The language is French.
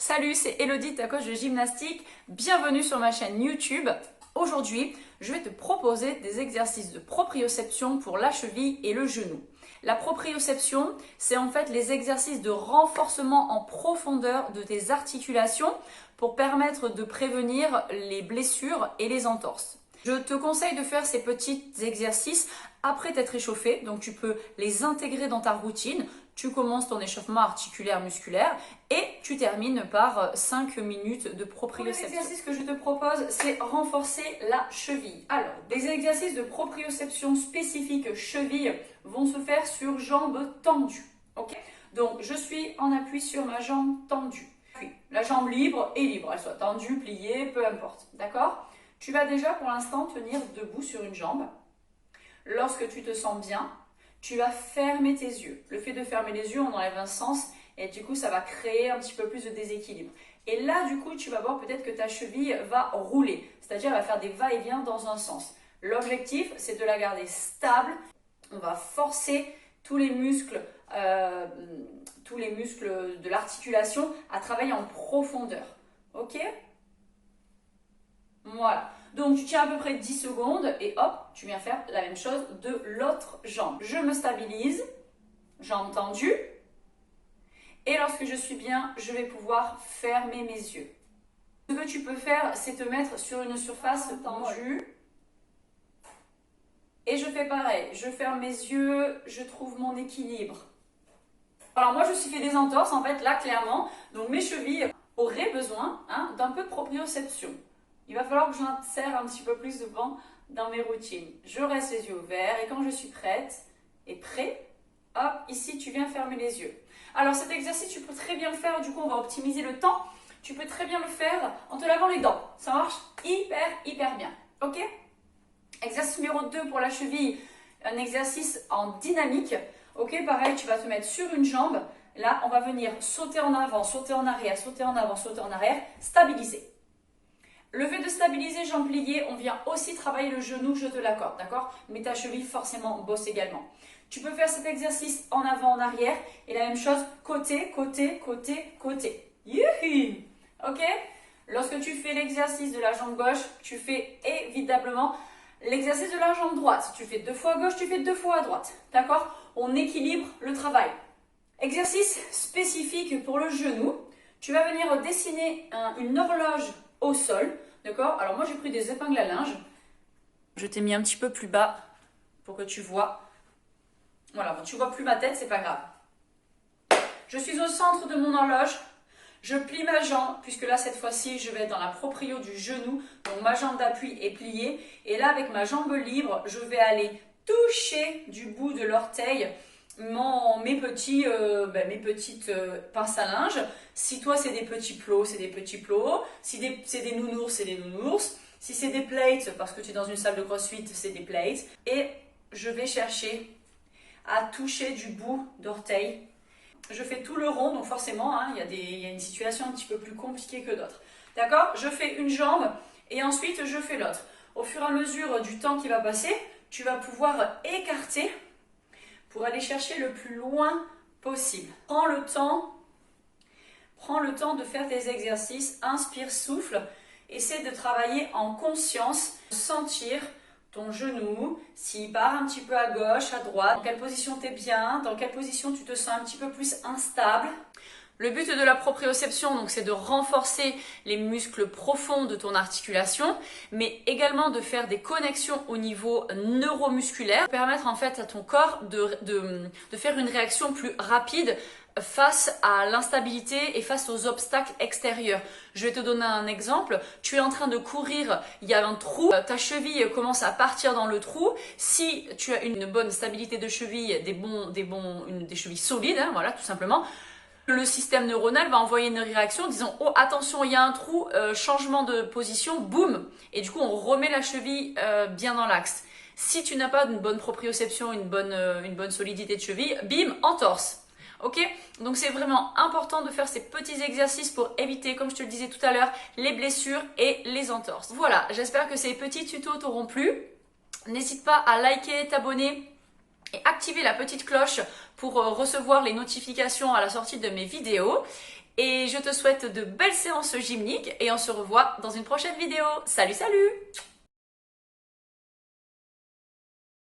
Salut, c'est Elodie, ta coach de gymnastique. Bienvenue sur ma chaîne YouTube. Aujourd'hui, je vais te proposer des exercices de proprioception pour la cheville et le genou. La proprioception, c'est en fait les exercices de renforcement en profondeur de tes articulations pour permettre de prévenir les blessures et les entorses. Je te conseille de faire ces petits exercices après t'être échauffé, donc tu peux les intégrer dans ta routine. Tu commences ton échauffement articulaire musculaire et tu termines par 5 minutes de proprioception. L'exercice que je te propose, c'est renforcer la cheville. Alors, des exercices de proprioception spécifiques cheville vont se faire sur jambes tendues. Ok? Donc, je suis en appui sur ma jambe tendue. Puis, la jambe libre est libre, elle soit tendue, pliée, peu importe. D'accord? Tu vas déjà pour l'instant tenir debout sur une jambe. Lorsque tu te sens bien, tu vas fermer tes yeux. Le fait de fermer les yeux, on enlève un sens et du coup, ça va créer un petit peu plus de déséquilibre. Et là, du coup, tu vas voir peut-être que ta cheville va rouler, c'est-à-dire elle va faire des va-et-vient dans un sens. L'objectif, c'est de la garder stable. On va forcer tous les muscles de l'articulation à travailler en profondeur. Ok ? Voilà. Donc, tu tiens à peu près 10 secondes et hop, tu viens faire la même chose de l'autre jambe. Je me stabilise, jambe tendue. Et lorsque je suis bien, je vais pouvoir fermer mes yeux. Ce que tu peux faire, c'est te mettre sur une surface tendue. Et je fais pareil. Je ferme mes yeux, je trouve mon équilibre. Alors moi, je me suis fait des entorses, en fait, là, clairement. Donc, mes chevilles auraient besoin d'un peu de proprioception. Il va falloir que j'insère un petit peu plus souvent dans mes routines. Je reste les yeux ouverts et quand je suis prête et prêt, hop, ici tu viens fermer les yeux. Alors cet exercice, tu peux très bien le faire, du coup on va optimiser le temps. Tu peux très bien le faire en te lavant les dents. Ça marche hyper bien. Ok? Exercice numéro 2 pour la cheville, un exercice en dynamique. Ok, pareil, tu vas te mettre sur une jambe. Là, on va venir sauter en avant, sauter en arrière, sauter en avant, sauter en arrière, stabiliser. Le fait de stabiliser jambe pliée, on vient aussi travailler le genou, je te l'accorde, d'accord? Mais ta cheville forcément bosse également. Tu peux faire cet exercice en avant, en arrière et la même chose côté, côté, côté, côté. Youhi! Ok? Lorsque tu fais l'exercice de la jambe gauche, tu fais évidemment l'exercice de la jambe droite. Si tu fais 2 fois à gauche, tu fais 2 fois à droite. D'accord? On équilibre le travail. Exercice spécifique pour le genou. Tu vas venir dessiner une horloge au sol, d'accord? Alors moi j'ai pris des épingles à linge. Je t'ai mis un petit peu plus bas pour que tu vois. Voilà, bon, tu vois plus ma tête, c'est pas grave. Je suis au centre de mon horloge. Je plie ma jambe, puisque là cette fois-ci je vais être dans la proprio du genou. Donc ma jambe d'appui est pliée. Et là avec ma jambe libre, je vais aller toucher du bout de l'orteil mes petites pinces à linge. Si toi c'est des petits plots, c'est des petits plots. Si c'est des nounours, c'est des nounours. Si c'est des plates, parce que tu es dans une salle de crossfit, c'est des plates. Et je vais chercher à toucher du bout d'orteil. Je fais tout le rond, donc forcément, il y a une situation un petit peu plus compliquée que d'autres. D'accord? Je fais une jambe et ensuite je fais l'autre. Au fur et à mesure du temps qui va passer, tu vas pouvoir écarter pour aller chercher le plus loin possible. Prends le temps de faire tes exercices, inspire, souffle, essaie de travailler en conscience, sentir ton genou, s'il part un petit peu à gauche, à droite, dans quelle position tu es bien, dans quelle position tu te sens un petit peu plus instable. Le but de la proprioception, donc, c'est de renforcer les muscles profonds de ton articulation, mais également de faire des connexions au niveau neuromusculaire, pour permettre en fait à ton corps de faire une réaction plus rapide face à l'instabilité et face aux obstacles extérieurs. Je vais te donner un exemple. Tu es en train de courir, il y a un trou, ta cheville commence à partir dans le trou. Si tu as une bonne stabilité de cheville, des chevilles solides, voilà, tout simplement, le système neuronal va envoyer une réaction disant oh attention il y a un trou, changement de position, boum, et du coup on remet la cheville bien dans l'axe. Si tu n'as pas une bonne proprioception, une bonne solidité de cheville, bim, entorse. Ok? Donc c'est vraiment important de faire ces petits exercices pour éviter, comme je te le disais tout à l'heure, les blessures et les entorses. Voilà, j'espère que ces petits tutos t'auront plu. N'hésite pas à liker, t'abonner et activer la petite cloche pour recevoir les notifications à la sortie de mes vidéos. Et je te souhaite de belles séances gymniques et on se revoit dans une prochaine vidéo. Salut, salut!